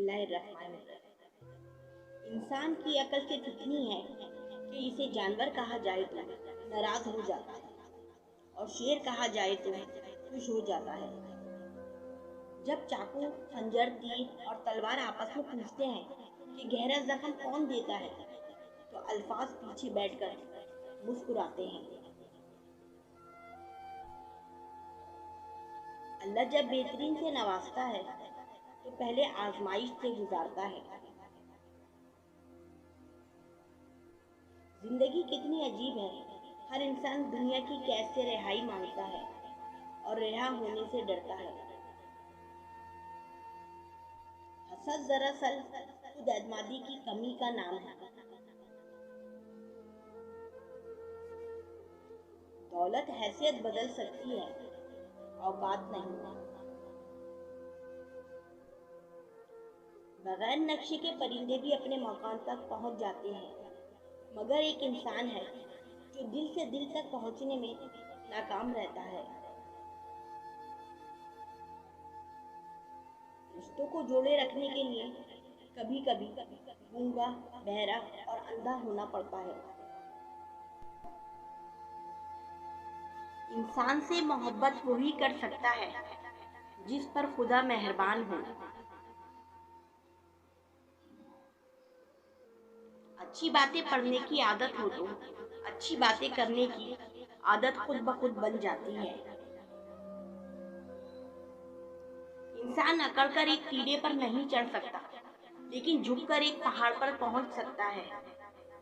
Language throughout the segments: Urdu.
اللہ الرحمن الرحیم۔ انسان کی عقل سے اتنی ہے کہ اسے جانور کہا جائے تو ناراض ہو جاتا ہے اور شیر کہا جائے تو خوش ہو جاتا ہے۔ جب چاقو، خنجر، تیر اور تلوار آپس میں پوچھتے ہیں کہ گہرا زخم کون دیتا ہے تو الفاظ پیچھے بیٹھ کر مسکراتے ہیں۔ اللہ جب بہترین سے نوازتا ہے تو پہلے آزمائش سے گزارتا ہے۔ زندگی کتنی عجیب ہے، ہر انسان دنیا کی قید سے رہائی مانگتا ہے اور رہا ہونے سے ڈرتا ہے۔ حسد دراصل خود اعتمادی کی کمی کا نام ہے۔ دولت حیثیت بدل سکتی ہے، اوقات نہیں۔ بغیر نقشے کے پرندے بھی اپنے مقام تک پہنچ جاتے ہیں، مگر ایک انسان ہے جو دل سے دل تک پہنچنے میں ناکام رہتا ہے۔ رشتوں کو جوڑے رکھنے کے لیے کبھی کبھی گونگا، بہرا اور اندھا ہونا پڑتا ہے۔ انسان سے محبت وہی کر سکتا ہے جس پر خدا مہربان ہو۔ اچھی باتیں پڑھنے کی عادت ہو تو اچھی باتیں کرنے کی عادت خود بخود بن جاتی ہے۔ انسان اکڑ کر ایک ٹیلے پر نہیں چڑھ سکتا، لیکن جھک کر ایک پہاڑ پر پہنچ سکتا ہے۔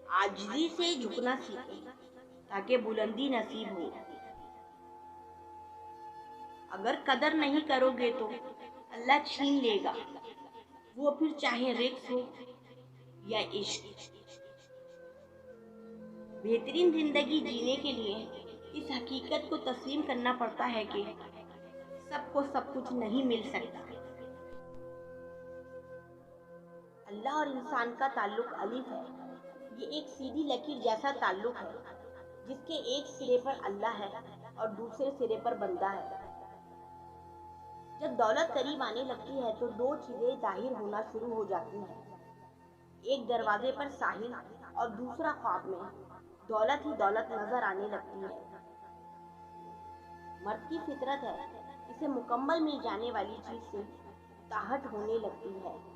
عاجزی سے جھکنا سیکھیں تاکہ بلندی نصیب ہو۔ اگر قدر نہیں کرو گے تو اللہ چھین لے گا، وہ پھر چاہے رزق ہو یا عشق۔ بہترین زندگی جینے کے لیے اس حقیقت کو تسلیم کرنا پڑتا ہے کہ سب کو سب کچھ نہیں مل سکتا۔ اللہ اور انسان کا تعلق الف ہے۔ یہ ایک سیدھی لکیر جیسا تعلق ہے جس کے ایک سرے پر اللہ ہے اور دوسرے سرے پر بندہ ہے۔ جب دولت قریب آنے لگتی ہے تو دو چیزیں ظاہر ہونا شروع ہو جاتی ہیں، ایک دروازے پر ساحل اور دوسرا خواب میں دولت ہی دولت نظر آنے لگتی ہے۔ مرد کی فطرت ہے، اسے مکمل مل جانے والی چیز سے تاہٹ ہونے لگتی ہے۔